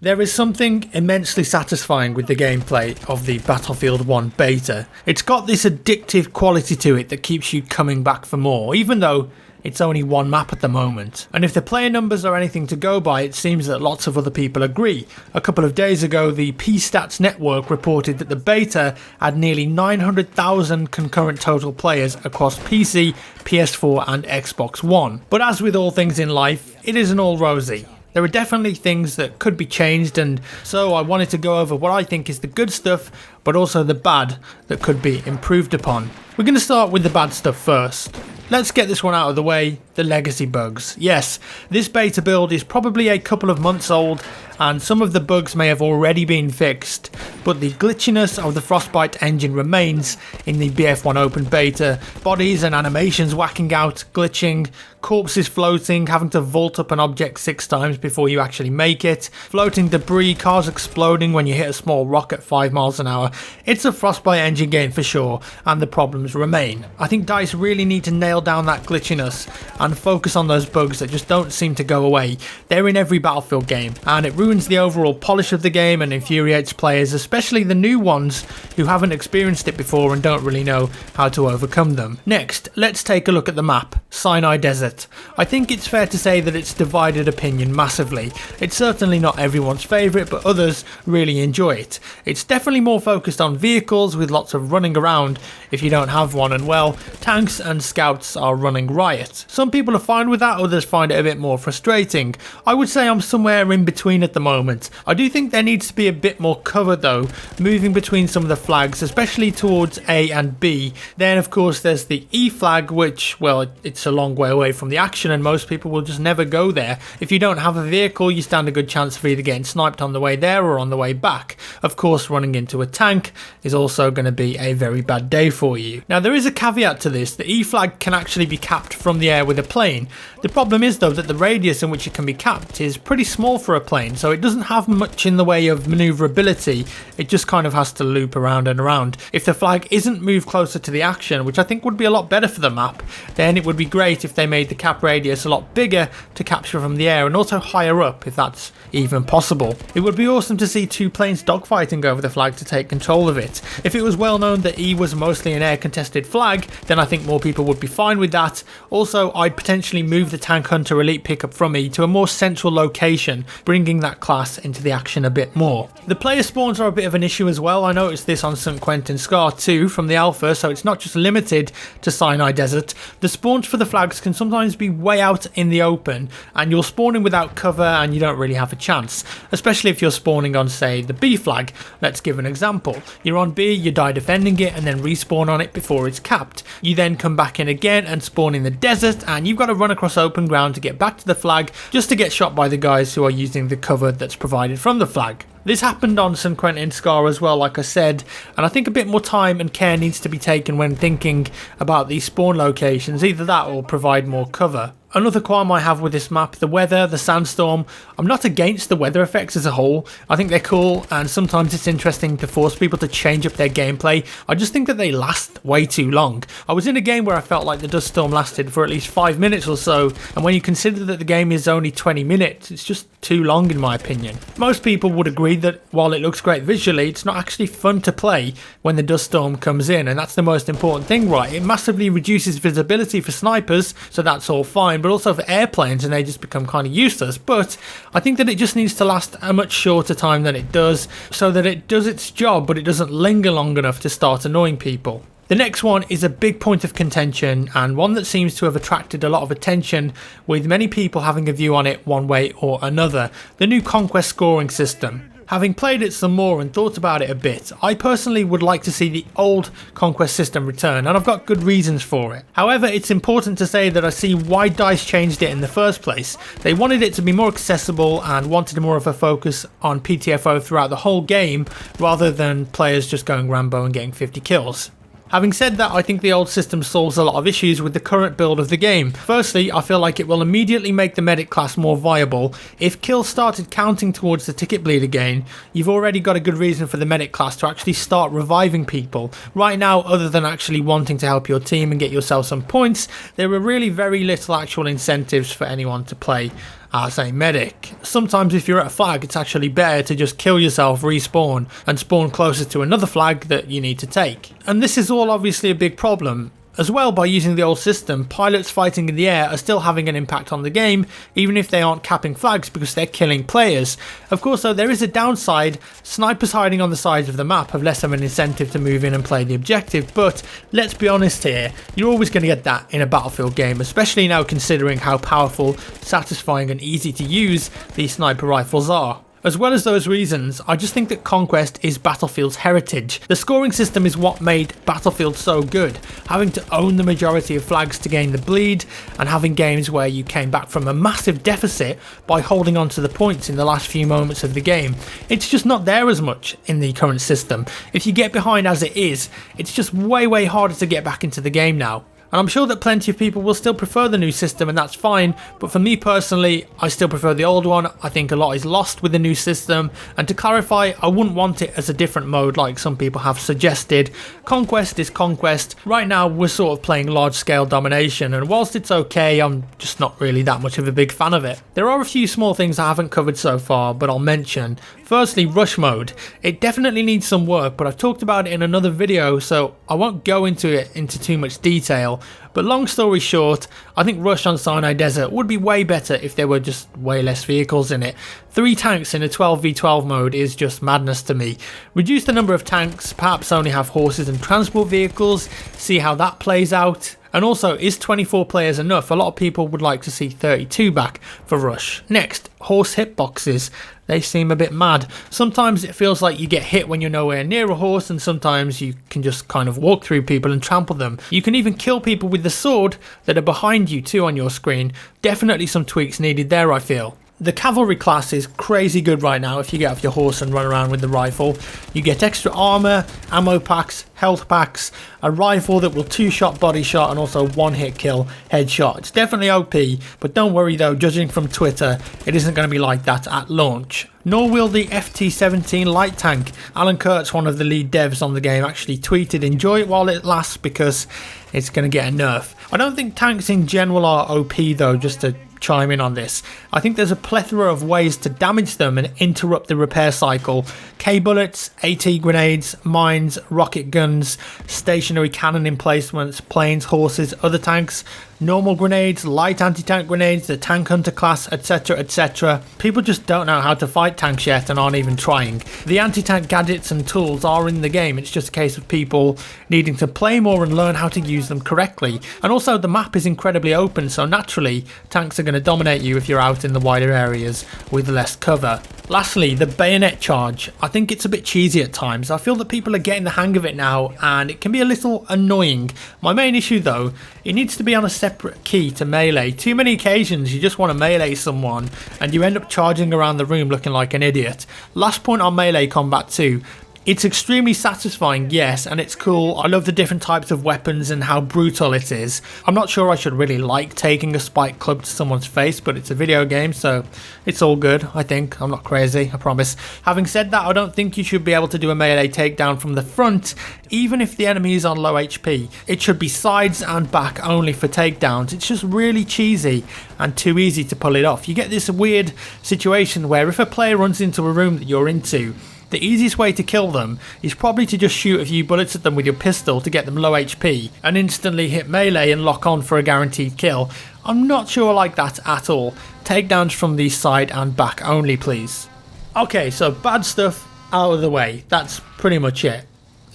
There is something immensely satisfying with the gameplay of the Battlefield 1 beta. It's got this addictive quality to it that keeps you coming back for more, even though it's only one map at the moment. And if the player numbers are anything to go by, it seems that lots of other people agree. A couple of days ago, the P-Stats network reported that the beta had nearly 900,000 concurrent total players across PC, PS4 and Xbox One. But as with all things in life, it isn't all rosy. There are definitely things that could be changed, and so I wanted to go over what I think is the good stuff, but also the bad that could be improved upon. We're going to start with the bad stuff first. Let's get this one out of the way, the legacy bugs. Yes, this beta build is probably a couple of months old, and some of the bugs may have already been fixed, but the glitchiness of the Frostbite engine remains in the BF1 open beta. Bodies and animations whacking out, glitching, corpses floating, having to vault up an object 6 times before you actually make it, floating debris, cars exploding when you hit a small rock at 5 miles an hour. It's a Frostbite engine game for sure, and the problems remain. I think DICE really need to nail down that glitchiness and focus on those bugs that just don't seem to go away. They're in every Battlefield game, and it ruins the overall polish of the game and infuriates players, especially the new ones who haven't experienced it before and don't really know how to overcome them. Next, let's take a look at the map, Sinai Desert. I think it's fair to say that it's divided opinion massively. It's certainly not everyone's favourite, but others really enjoy it. It's definitely more focused on vehicles with lots of running around if you don't have one, and well, tanks and scouts are running riot. Some people are fine with that, others find it a bit more frustrating. I would say I'm somewhere in between at the moment. I do think there needs to be a bit more cover though, moving between some of the flags, especially towards A and B. Then of course there's the E flag, which, well, it's a long way away from the action and most people will just never go there. If you don't have a vehicle, you stand a good chance of either getting sniped on the way there or on the way back. Of course, running into a tank is also going to be a very bad day for you. Now there is a caveat to this. The E flag can actually be capped from the air with a plane. The problem is though that the radius in which it can be capped is pretty small for a plane, so it doesn't have much in the way of maneuverability. It just kind of has to loop around and around. If the flag isn't moved closer to the action, which I think would be a lot better for the map, then it would be great if they made the cap radius a lot bigger to capture from the air and also higher up if that's even possible. It would be awesome to see 2 planes dogfighting over the flag to take control of it. If it was well known that E was mostly an air contested flag, then I think more people would be fine with that. Also, I'd potentially move the Tank Hunter Elite pickup from E to a more central location, bringing that class into the action a bit more. The player spawns are a bit of an issue as well. I noticed this on St. Quentin Scar 2 from the alpha, so it's not just limited to Sinai Desert. The spawns for the flags can sometimes be way out in the open, and you're spawning without cover and you don't really have a chance, especially if you're spawning on, say, the B flag. Let's give an example. You're on B, you die defending it and then respawn on it before it's capped. You then come back in again and spawn in the desert, and you've got to run across open ground to get back to the flag just to get shot by the guys who are using the cover that's provided from the flag. This happened on St. Quentin Scar as well, like I said, and I think a bit more time and care needs to be taken when thinking about these spawn locations. Either that or provide more cover. Another qualm I have with this map, the weather, the sandstorm. I'm not against the weather effects as a whole. I think they're cool, and sometimes it's interesting to force people to change up their gameplay. I just think that they last way too long. I was in a game where I felt like the dust storm lasted for at least 5 minutes or so, and when you consider that the game is only 20 minutes, it's just too long in my opinion. Most people would agree that while it looks great visually, it's not actually fun to play when the dust storm comes in, and that's the most important thing, right? It massively reduces visibility for snipers, so that's all fine, but also for airplanes, and they just become kind of useless. But I think that it just needs to last a much shorter time than it does, so that it does its job but it doesn't linger long enough to start annoying people. The next one is a big point of contention, and one that seems to have attracted a lot of attention, with many people having a view on it one way or another: the new conquest scoring system. Having played it some more and thought about it a bit, I personally would like to see the old conquest system return, and I've got good reasons for it. However, it's important to say that I see why DICE changed it in the first place. They wanted it to be more accessible and wanted more of a focus on PTFO throughout the whole game, rather than players just going Rambo and getting 50 kills. Having said that, I think the old system solves a lot of issues with the current build of the game. Firstly, I feel like it will immediately make the medic class more viable. If kills started counting towards the ticket bleed again, you've already got a good reason for the medic class to actually start reviving people. Right now, other than actually wanting to help your team and get yourself some points, there are really very little actual incentives for anyone to play as a medic. Sometimes if you're at a flag, it's actually better to just kill yourself, respawn, and spawn closer to another flag that you need to take. And this is all obviously a big problem. As well, by using the old system, pilots fighting in the air are still having an impact on the game, even if they aren't capping flags because they're killing players. Of course though, there is a downside. Snipers hiding on the sides of the map have less of an incentive to move in and play the objective, but let's be honest here, you're always going to get that in a Battlefield game, especially now considering how powerful, satisfying and easy to use these sniper rifles are. As well as those reasons, I just think that Conquest is Battlefield's heritage. The scoring system is what made Battlefield so good, having to own the majority of flags to gain the bleed, and having games where you came back from a massive deficit by holding on to the points in the last few moments of the game. It's just not there as much in the current system. If you get behind as it is, it's just way harder to get back into the game now. And I'm sure that plenty of people will still prefer the new system, and that's fine, but for me personally, I still prefer the old one. I think a lot is lost with the new system, and to clarify, I wouldn't want it as a different mode like some people have suggested. Conquest is Conquest. Right now we're sort of playing large scale domination, and whilst it's okay, I'm just not really that much of a big fan of it. There are a few small things I haven't covered so far, but I'll mention. Firstly, rush mode. It definitely needs some work, but I've talked about it in another video, so I won't go into too much detail. But long story short, I think Rush on Sinai Desert would be way better if there were just way less vehicles in it. 3 tanks in a 12v12 mode is just madness to me. Reduce the number of tanks, perhaps only have horses and transport vehicles, see how that plays out. And also, is 24 players enough? A lot of people would like to see 32 back for Rush. Next, horse hitboxes. They seem a bit mad. Sometimes it feels like you get hit when you're nowhere near a horse, and sometimes you can just kind of walk through people and trample them. You can even kill people with the sword that are behind you too on your screen. Definitely some tweaks needed there, I feel. The cavalry class is crazy good right now if you get off your horse and run around with the rifle. You get extra armor, ammo packs, health packs, a rifle that will 2-shot body shot and also 1-hit kill headshot. It's definitely OP, but don't worry though, judging from Twitter, it isn't going to be like that at launch. Nor will the FT-17 light tank. Alan Kurtz, one of the lead devs on the game, actually tweeted, "Enjoy it while it lasts because it's going to get a nerf." I don't think tanks in general are OP though, just to chime in on this. I think there's a plethora of ways to damage them and interrupt the repair cycle. K-bullets, AT grenades, mines, rocket guns, stationary cannon emplacements, planes, horses, other tanks, normal grenades, light anti-tank grenades, the tank hunter class, etc, etc. People just don't know how to fight tanks yet and aren't even trying. The anti-tank gadgets and tools are in the game, it's just a case of people needing to play more and learn how to use them correctly. And also the map is incredibly open, so naturally tanks are going to dominate you if you're out in the wider areas with less cover. Lastly, the bayonet charge. I think it's a bit cheesy at times. I feel that people are getting the hang of it now and it can be a little annoying. My main issue though, it needs to be on a separate key to melee. Too many occasions you just want to melee someone and you end up charging around the room looking like an idiot. Last point on melee combat too. It's extremely satisfying, yes, and it's cool. I love the different types of weapons and how brutal it is. I'm not sure I should really like taking a spike club to someone's face, but it's a video game, so it's all good, I think. I'm not crazy, I promise. Having said that, I don't think you should be able to do a melee takedown from the front, even if the enemy is on low HP. It should be sides and back only for takedowns. It's just really cheesy and too easy to pull it off. You get this weird situation where if a player runs into a room that you're into, the easiest way to kill them is probably to just shoot a few bullets at them with your pistol to get them low HP and instantly hit melee and lock on for a guaranteed kill. I'm not sure I like that at all. Takedowns from the side and back only, please. Okay, so bad stuff out of the way. That's pretty much it.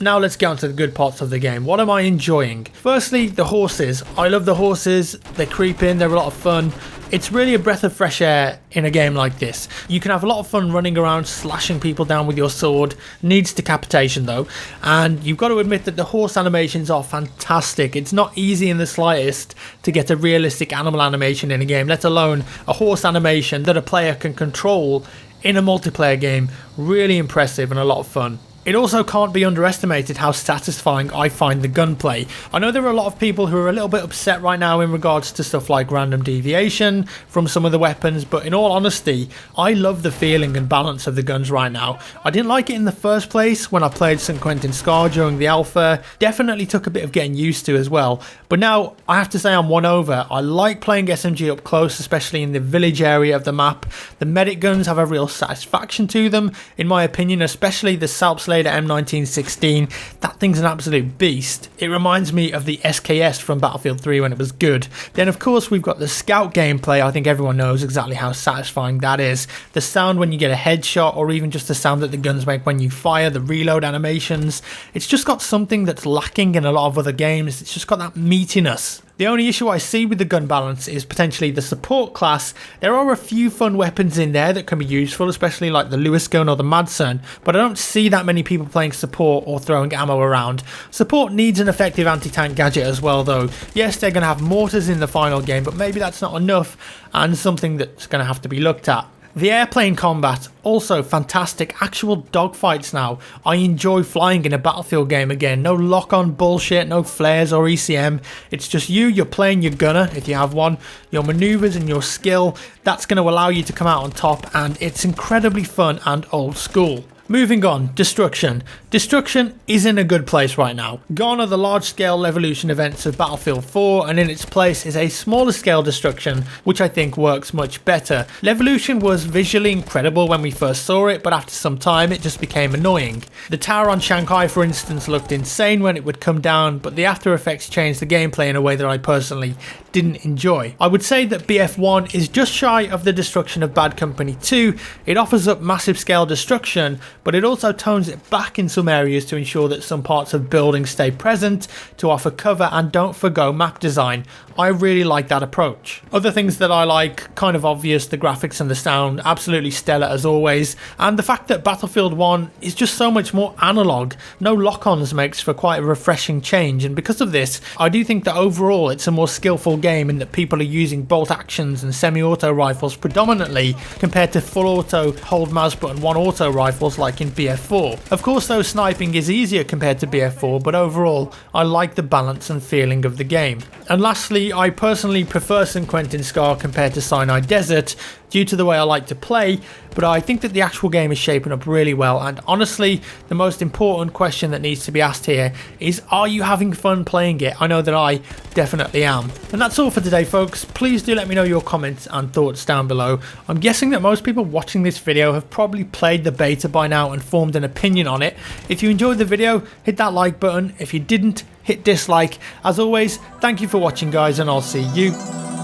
Now let's get on to the good parts of the game. What am I enjoying? Firstly, the horses. I love the horses. They creep in, they're a lot of fun. It's really a breath of fresh air in a game like this. You can have a lot of fun running around, slashing people down with your sword. Needs decapitation though. And you've got to admit that the horse animations are fantastic. It's not easy in the slightest to get a realistic animal animation in a game, let alone a horse animation that a player can control in a multiplayer game. Really impressive and a lot of fun. It also can't be underestimated how satisfying I find the gunplay. I know there are a lot of people who are a little bit upset right now in regards to stuff like random deviation from some of the weapons, but in all honesty, I love the feeling and balance of the guns right now. I didn't like it in the first place when I played St. Quentin Scar during the alpha, definitely took a bit of getting used to as well, but now I have to say I'm won over. I like playing SMG up close, especially in the village area of the map. The medic guns have a real satisfaction to them, in my opinion, especially the Salpslader M1916. That thing's an absolute beast. It reminds me of the SKS from Battlefield 3 when it was good. Then of course we've got the scout gameplay. I think everyone knows exactly how satisfying that is. The sound when you get a headshot, or even just the sound that the guns make when you fire, the reload animations. It's just got something that's lacking in a lot of other games. It's just got that meatiness. The only issue I see with the gun balance is potentially the support class. There are a few fun weapons in there that can be useful, especially like the Lewis gun or the Madsen, but I don't see that many people playing support or throwing ammo around. Support needs an effective anti-tank gadget as well though. Yes, they're going to have mortars in the final game, but maybe that's not enough and something that's going to have to be looked at. The airplane combat, also fantastic. Actual dogfights now. I enjoy flying in a Battlefield game again. No lock-on bullshit, no flares or ECM. It's just you're playing your gunner, if you have one, your maneuvers and your skill. That's going to allow you to come out on top, and it's incredibly fun and old school. Moving on, Destruction. Destruction is in a good place right now. Gone are the large-scale Levolution events of Battlefield 4, and in its place is a smaller scale Destruction, which I think works much better. Levolution was visually incredible when we first saw it, but after some time it just became annoying. The tower on Shanghai, for instance, looked insane when it would come down, but the after effects changed the gameplay in a way that I personally didn't enjoy. I would say that BF1 is just shy of the destruction of Bad Company 2. It offers up massive scale destruction, but it also tones it back in some areas to ensure that some parts of buildings stay present, to offer cover and don't forgo map design. I really like that approach. Other things that I like, kind of obvious, the graphics and the sound, absolutely stellar as always, and the fact that Battlefield 1 is just so much more analog. No lock-ons makes for quite a refreshing change, and because of this, I do think that overall it's a more skillful game in that people are using bolt actions and semi-auto rifles predominantly compared to full auto hold mouse button one auto rifles like in BF4. Of course though, sniping is easier compared to BF4, but overall I like the balance and feeling of the game. And lastly, I personally prefer St. Quentin Scar compared to Sinai Desert due to the way I like to play, but I think that the actual game is shaping up really well, and honestly the most important question that needs to be asked here is, are you having fun playing it? I know that I definitely am. And that's all for today folks. Please do let me know your comments and thoughts down below. I'm guessing that most people watching this video have probably played the beta by now and formed an opinion on it. If you enjoyed the video, hit that like button. If you didn't, hit dislike. As always, thank you for watching guys, and I'll see you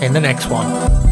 in the next one.